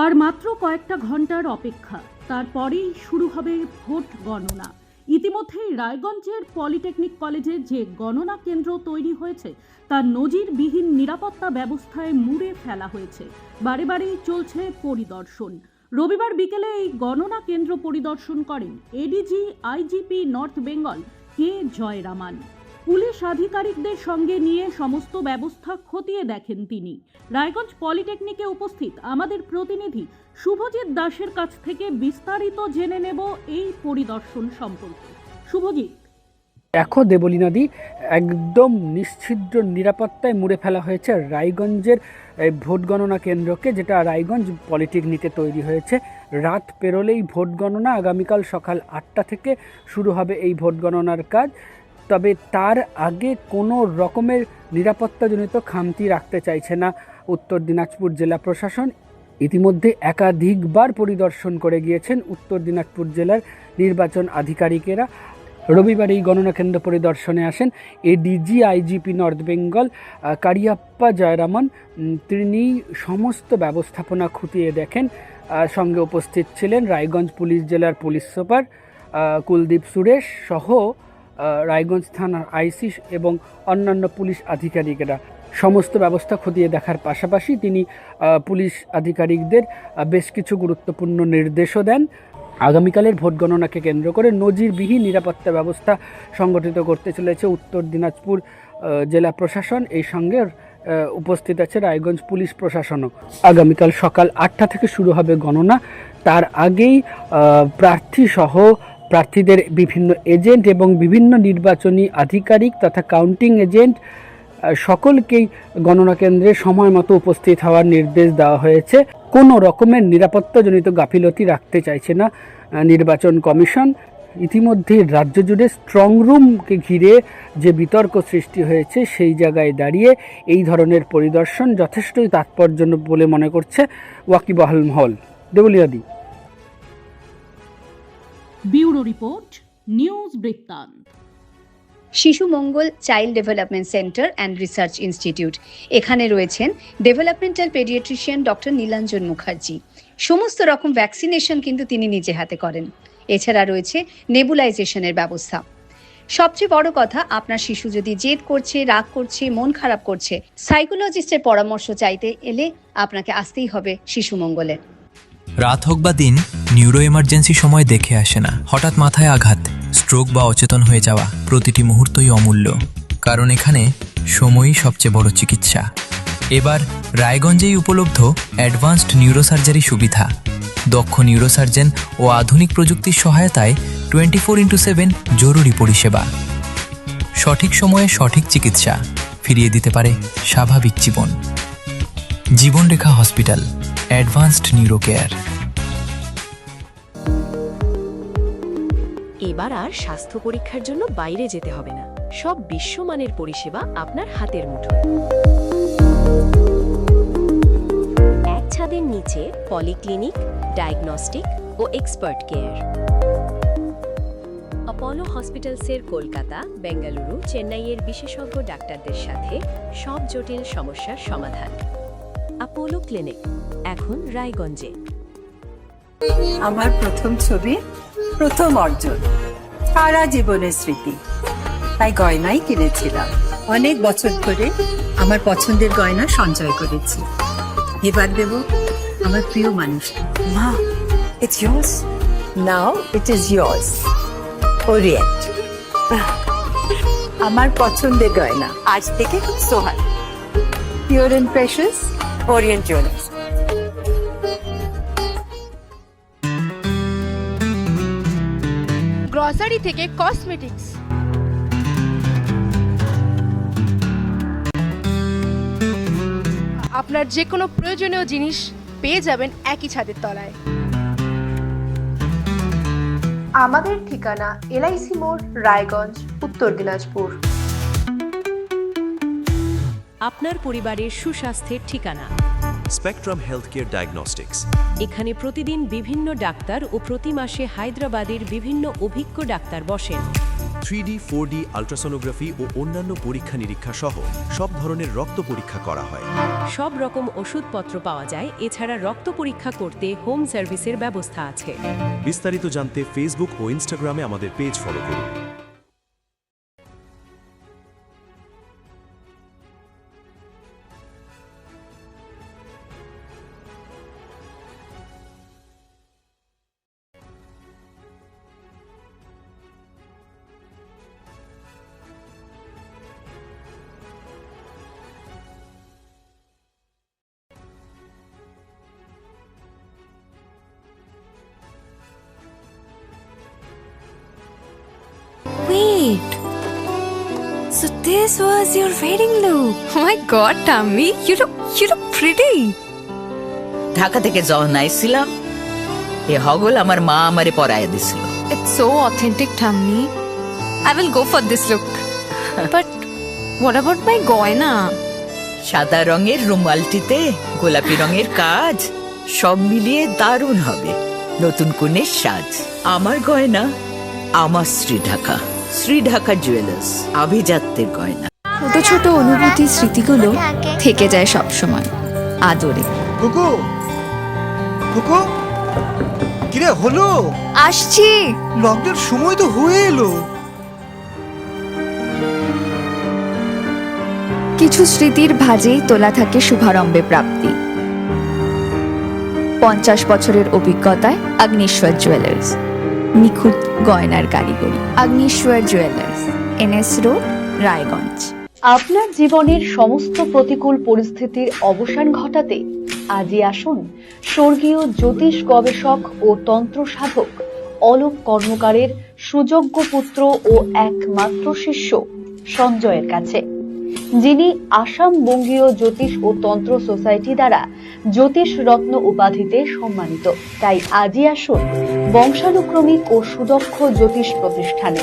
আর মাত্র কয়েকটা ঘন্টার অপেক্ষা, তারপরেই শুরু হবে ভোট গণনা। ইতিমধ্যেই রায়গঞ্জের পলিটেকনিক কলেজে যে গণনা কেন্দ্র তৈরি হয়েছে তার নজিরবিহীন নিরাপত্তা ব্যবস্থায় মুড়ে ফেলা হয়েছে। বারে বারেই চলছে পরিদর্শন। রবিবার বিকেলে এই গণনা কেন্দ্র পরিদর্শন করেন এডিজি আইজিপি নর্থ বেঙ্গল কে জয়রামান। পুলিশ আধিকারিকদের সঙ্গে নিয়ে সমস্ত ব্যবস্থা খতিয়ে দেখেন তিনি। রায়গঞ্জ পলিটেকনিকে উপস্থিত আমাদের প্রতিনিধি শুভজিৎ দাসের কাছ থেকে বিস্তারিত জেনে নেব এই পরিদর্শন সম্পর্কে। শুভজিৎ, দেখো দেবলীনাদি, একদম নিশ্ছিদ্র নিরাপত্তায় মুড়ে ফেলা হয়েছে রায়গঞ্জের ভোট গণনা কেন্দ্রকে, যেটা রায়গঞ্জ পলিটেকনিকে তৈরি হয়েছে। রাত পেরোলেই ভোট গণনা, আগামীকাল সকাল 8টা থেকে শুরু হবে এই ভোট গণনার কাজ। তবে তার আগে কোনো রকমের নিরাপত্তাজনিত খামতি রাখতে চাইছে না উত্তর দিনাজপুর জেলা প্রশাসন। ইতিমধ্যে একাধিকবার পরিদর্শন করে গিয়েছেন উত্তর দিনাজপুর জেলার নির্বাচন আধিকারিকেরা। রবিবার এই গণনা কেন্দ্র পরিদর্শনে আসেন ADG IGP north Bengal Cariappa Jayaraman. তিনি সমস্ত ব্যবস্থাপনা খতিয়ে দেখেন। সঙ্গে উপস্থিত ছিলেন রায়গঞ্জ পুলিশ জেলার পুলিশ সুপার কুলদীপ সুরেশ সহ রায়গঞ্জ থানার আইসি এবং অন্যান্য পুলিশ আধিকারিকেরা। সমস্ত ব্যবস্থা খতিয়ে দেখার পাশাপাশি তিনি পুলিশ আধিকারিকদের বেশ কিছু গুরুত্বপূর্ণ নির্দেশও দেন। আগামীকালের ভোট গণনাকে কেন্দ্র করে নজিরবিহীন নিরাপত্তা ব্যবস্থা সংগঠিত করতে চলেছে উত্তর দিনাজপুর জেলা প্রশাসন। এই সঙ্গে উপস্থিত আছে রায়গঞ্জ পুলিশ প্রশাসনও। আগামীকাল সকাল 8টা থেকে শুরু হবে গণনা। তার আগেই প্রার্থীদের বিভিন্ন এজেন্ট এবং বিভিন্ন নির্বাচনী আধিকারিক তথা কাউন্টিং এজেন্ট সকলকেই গণনা কেন্দ্রে সময় মতো উপস্থিত হওয়ার নির্দেশ দেওয়া হয়েছে। কোনো রকমের নিরাপত্তাজনিত গাফিলতি রাখতে চাইছে না নির্বাচন কমিশন। ইতিমধ্যে রাজ্য জুড়ে স্ট্রং রুমকে ঘিরে যে বিতর্ক সৃষ্টি হয়েছে, সেই জায়গায় দাঁড়িয়ে এই ধরনের পরিদর্শন যথেষ্টই তাৎপর্যপূর্ণ বলে মনে করছে ওয়াকিবহাল মহল। দেবলীয়াদি। ব্যুরো রিপোর্ট, নিউজ বৃত্তান্ত। Shishu Mangal child development centre and research institute, এখানে রয়েছেন developmental paediatrician doctor Nilanjan Mukherjee. সমস্ত রকম ভ্যাকসিনেশন কিন্তু তিনি নিজে হাতে করেন। এছাড়া রয়েছে নেবুলাইজেশনের ব্যবস্থা। সবচেয়ে বড় কথা, আপনার শিশু যদি জেদ করছে, রাগ করছে, মন খারাপ করছে, সাইকোলজিস্টের পরামর্শ চাইতে এলে আপনাকে আসতেই হবে শিশু মঙ্গলে। রাত হোক বা দিন, নিউরো এমার্জেন্সি সময় দেখে আসে না। হঠাৎ মাথায় আঘাত, স্ট্রোক বা অচেতন হয়ে যাওয়া, প্রতিটি মুহূর্তই অমূল্য, কারণ এখানে সময়ই সবচেয়ে বড় চিকিৎসা। এবার রায়গঞ্জেই উপলব্ধ অ্যাডভান্সড নিউরোসার্জারি সুবিধা। দক্ষ নিউরোসার্জন ও আধুনিক প্রযুক্তির সহায়তায় 24x7 জরুরি পরিষেবা। সঠিক সময়ে সঠিক চিকিৎসা ফিরিয়ে দিতে পারে স্বাভাবিক জীবন। জীবনরেখা হসপিটাল, অ্যাডভান্সড নিউরো কেয়ার। এবার আর স্বাস্থ্য পরীক্ষার জন্য বাইরে যেতে হবে না। সব বিশ্বমানের পরিষেবা আপনার হাতের মুঠোয়। এক ছাদের নিচে পলিক্লিনিক, ডায়াগনস্টিক ও এক্সপার্ট কেয়ার। অপোলো হসপিটালসের কলকাতা, বেঙ্গালুরু, চেন্নাইয়ের বিশেষজ্ঞ ডাক্তারদের সাথে সব জটিল সমস্যার সমাধান। অপোলো ক্লিনিক এখন রায়গঞ্জে। আমার প্রথম ছবি, প্রথম অর্জন, সারা জীবনের স্মৃতি, তাই গয়নাই কিনেছিলাম। অনেক বছর ধরে আমার পছন্দের গয়না সঞ্চয় করেছি। এবার দেব আমার প্রিয় মানুষকে। মা, it's yours. Now it is yours. Orient. আমার পছন্দের গয়না আজ থেকে সোহান। Pure and precious, Orient Jewelers. Grocery থেকে কসমেটিক্স, আপনার যে কোনো প্রয়োজনীয় জিনিস পেয়ে যাবেন একই ছাদের তলায়। আমাদের ঠিকানা LIC মোড়, রায়গঞ্জ, উত্তর দিনাজপুর। আপনার পরিবারের সুস্বাস্থ্যের ঠিকানা স্পেকট্রাম হেলথকেয়ার ডায়াগনস্টিক্স। এখানে প্রতিদিন বিভিন্ন ডাক্তার ও প্রতি মাসে হায়দ্রাবাদের বিভিন্ন অভিজ্ঞ ডাক্তার বসেন। 3D, 4D আল্ট্রাসোনোগ্রাফি ও অন্যান্য পরীক্ষা নিরীক্ষা সহ সব ধরনের রক্ত পরীক্ষা করা হয়। সব রকম ওষুধপত্র পাওয়া যায়। এছাড়া রক্ত পরীক্ষা করতে হোম সার্ভিসের ব্যবস্থা আছে। বিস্তারিত জানতে ফেসবুক ও ইনস্টাগ্রামে আমাদের পেজ ফলো করুন। Wait. So this was your wedding look. Oh my god, Tammy, you look pretty. Dhaka থেকে যখন আইছিলাম এ হগল আমার মা আমারে পরাইয়া দিছিল। It's so authentic, Tammy. I will go for this look. But what about my goina? সাদা রঙের রুমালটিতে গোলাপি রঙের কাজ, সব মিলিয়ে দারুণ হবে নতুন কনের সাজ। আমার গয়না আমার শ্রী ঢাকা জুয়েলার্স, আভিজাত্যের গয়না। ছোট ছোট অনুভূতি স্মৃতিগুলো থেকে যায় সব সময় আদরে। কুকু কুকু কিরে হলো? আসছি। লকডাউন সময় তো হয়ে এলো। কিছু স্মৃতির ভাজেই তোলা থাকে শুভারম্ভে প্রাপ্তি। 50 বছরের অভিজ্ঞতায় আগ্নেশ্বর জুয়েলার্স, নিখুঁত গয়নার কারিগরি। Agneshwar jewellers, NS road, Raiganj. আপনার জীবনের সমস্ত প্রতিকূল পরিস্থিতির অবসান ঘটাতে আজই আসুন স্বর্গীয় জ্যোতিষ গবেষক ও তন্ত্র সাধক অলোক কর্মকারের সুযোগ্য পুত্র ও একমাত্র শিষ্য সঞ্জয়ের কাছে, যিনি আসাম বঙ্গীয় জ্যোতিষ ও তন্ত্র সোসাইটি দ্বারা জ্যোতিষ রত্ন উপাধিতে সম্মানিত। তাই আজই আসুন বংশানুক্রমিক ও সুদক্ষ জ্যোতিষ প্রতিষ্ঠানে।